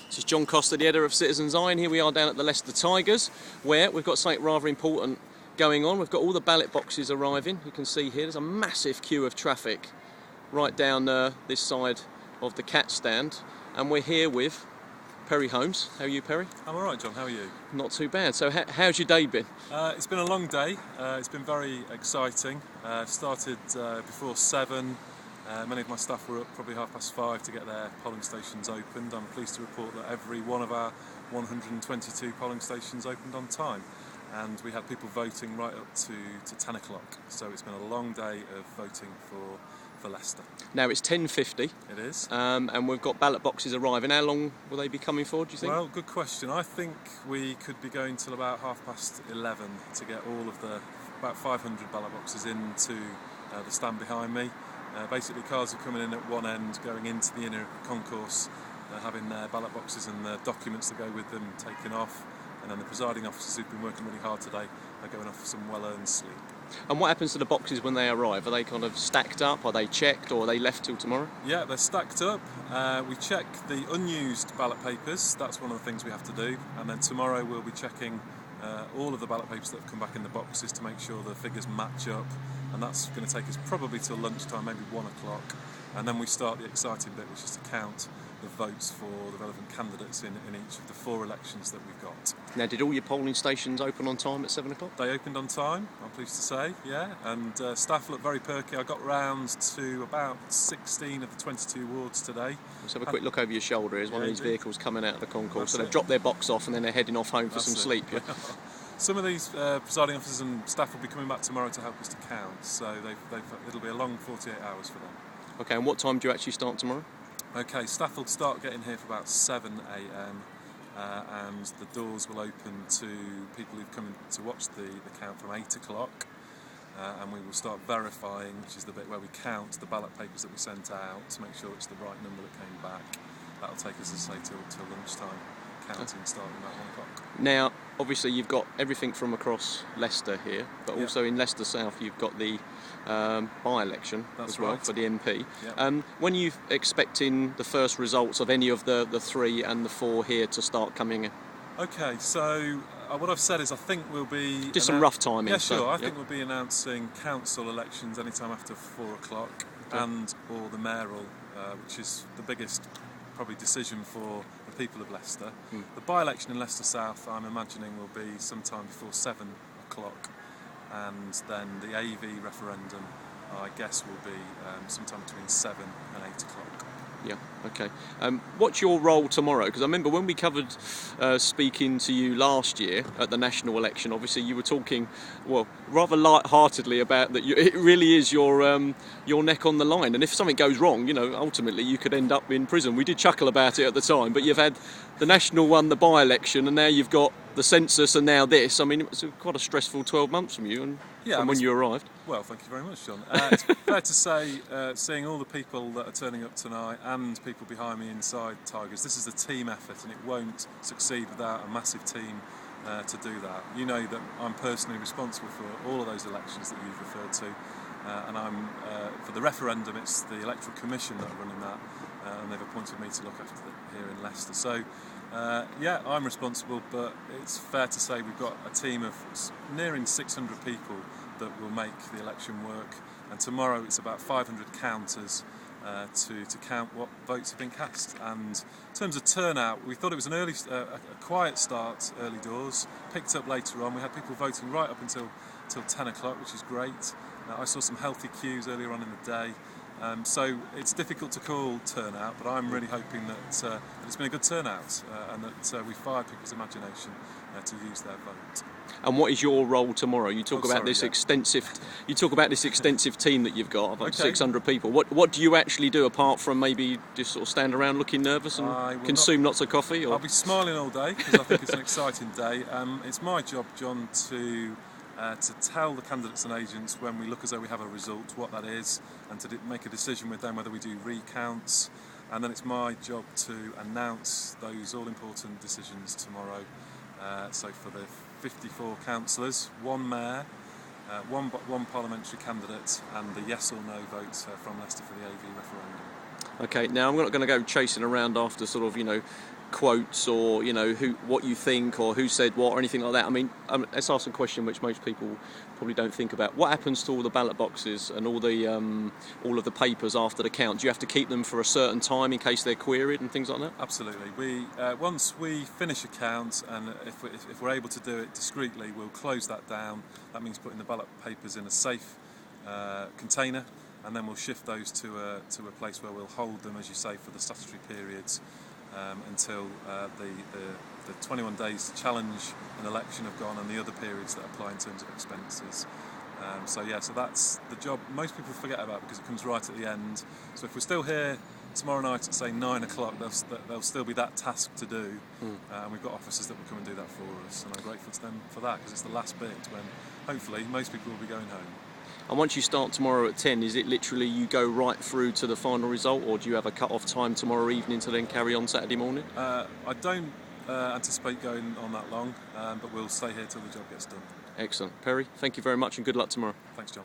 This is John Costa, the editor of Citizens Eye, and here we are down at the Leicester Tigers, where we've got something rather important going on. We've got all the ballot boxes arriving. You can see here there's a massive queue of traffic right down this side of the cat stand, and we're here with Perry Holmes. How are you, Perry? I'm all right, John. How are you? Not too bad. So how's your day been? It's been a long day. It's been very exciting. Started before 7. Many of my staff were up probably 5:30 to get their polling stations opened. I'm pleased to report that every one of our 122 polling stations opened on time, and we had people voting right up to 10 o'clock. So it's been a long day of voting for Leicester. Now it's 10:50. It is. And we've got ballot boxes arriving. How long will they be coming for, do you think? Well, good question. I think we could be going till about 11:30 to get all of the about 500 ballot boxes into the stand behind me. Basically, cars are coming in at one end, going into the inner concourse, having their ballot boxes and the documents that go with them taken off, and then the presiding officers who've been working really hard today are going off for some well-earned sleep. And what happens to the boxes when they arrive? Are they kind of stacked up? Are they checked, or are they left till tomorrow? Yeah, they're stacked up. We check the unused ballot papers. That's one of the things we have to do. And then tomorrow we'll be checking all of the ballot papers that have come back in the boxes to make sure the figures match up. And that's going to take us probably till lunchtime, maybe 1 o'clock. And then we start the exciting bit, which is to count the votes for the relevant candidates in each of the 4 elections that we've got. Now, did all your polling stations open on time at 7 o'clock? They opened on time, I'm pleased to say, yeah. And staff look very perky. I got round to about 16 of the 22 wards today. Let's have a quick look over your shoulder. Here's one of these vehicles coming out of the concourse. So they've it. dropped their box off and then they're heading off home for some sleep. Yeah? Some of these presiding officers and staff will be coming back tomorrow to help us to count, so it'll be a long 48 hours for them. Okay, and what time do you actually start tomorrow? Okay, staff will start getting here for about 7 a.m. And the doors will open to people who've come in to watch the count from 8 o'clock. And we will start verifying, which is the bit where we count the ballot papers that we sent out to make sure it's the right number that came back. That'll take us, as I say, till lunchtime, counting starting about 1 o'clock. Now, obviously you've got everything from across Leicester here, but also in Leicester South you've got the by-election as well for the MP. Yep. When are you expecting the first results of any of the 3 and the 4 here to start coming in? Okay, so what I've said is I think we'll be... Just some rough timing. Yeah, sure. I think we'll be announcing council elections anytime after 4 o'clock, or the mayoral, which is the biggest probably decision for the people of Leicester. The by-election in Leicester South, I'm imagining, will be sometime before 7 o'clock, and then the AV referendum, I guess, will be sometime between 7 and 8 o'clock. Yeah, okay. What's your role tomorrow? Because I remember when we covered speaking to you last year at the national election, obviously you were talking, well, rather light-heartedly about that it really is your neck on the line, and if something goes wrong, you know, ultimately you could end up in prison. We did chuckle about it at the time, but you've had the national one, the by-election, and now you've got the census and now this. I mean, it was quite a stressful 12 months from you and when you arrived. Well, thank you very much, John. It's fair to say, seeing all the people that are turning up tonight and people behind me inside Tigers, this is a team effort, and it won't succeed without a massive team to do that. You know that I'm personally responsible for all of those elections that you've referred to, and I'm for the referendum, it's the Electoral Commission that are running that, and they've appointed me to look after here in Leicester. So I'm responsible, but it's fair to say we've got a team of nearing 600 people that will make the election work, and tomorrow it's about 500 counters to count what votes have been cast. And in terms of turnout, we thought it was an a quiet start, early doors, picked up later on. We had people voting right up until 10 o'clock, which is great. I saw some healthy queues earlier on in the day. So it's difficult to call turnout, but I'm really hoping that it's been a good turnout and that we fired people's imagination to use their vote. And what is your role tomorrow? You talk about this extensive. You talk about this extensive team that you've got, about 600 people. What do you actually do apart from maybe just sort of stand around looking nervous and consume lots of coffee? Or? I'll be smiling all day because I think it's an exciting day. It's my job, John, to tell the candidates and agents when we look as though we have a result what that is, and to make a decision with them whether we do recounts, and then it's my job to announce those all-important decisions tomorrow. So for the 54 councillors, 1 mayor, one parliamentary candidate, and the yes or no vote from Leicester for the AV referendum. Okay, now I'm not going to go chasing around after sort of, quotes or what you think or who said what or anything like that. I mean, let's ask a question which most people probably don't think about. What happens to all the ballot boxes and all of the papers after the count? Do you have to keep them for a certain time in case they're queried and things like that? Absolutely. We once we finish a count, and if we're able to do it discreetly, we'll close that down. That means putting the ballot papers in a safe container, and then we'll shift those to a place where we'll hold them, as you say, for the statutory periods until the 21 days challenge an election have gone and the other periods that apply in terms of expenses. So that's the job most people forget about because it comes right at the end. So if we're still here tomorrow night at say 9 o'clock, there'll still be that task to do, and we've got officers that will come and do that for us, and I'm grateful to them for that because it's the last bit when hopefully most people will be going home. And once you start tomorrow at 10, is it literally you go right through to the final result, or do you have a cut-off time tomorrow evening to then carry on Saturday morning? I don't anticipate going on that long, but we'll stay here till the job gets done. Excellent. Perry, thank you very much and good luck tomorrow. Thanks, John.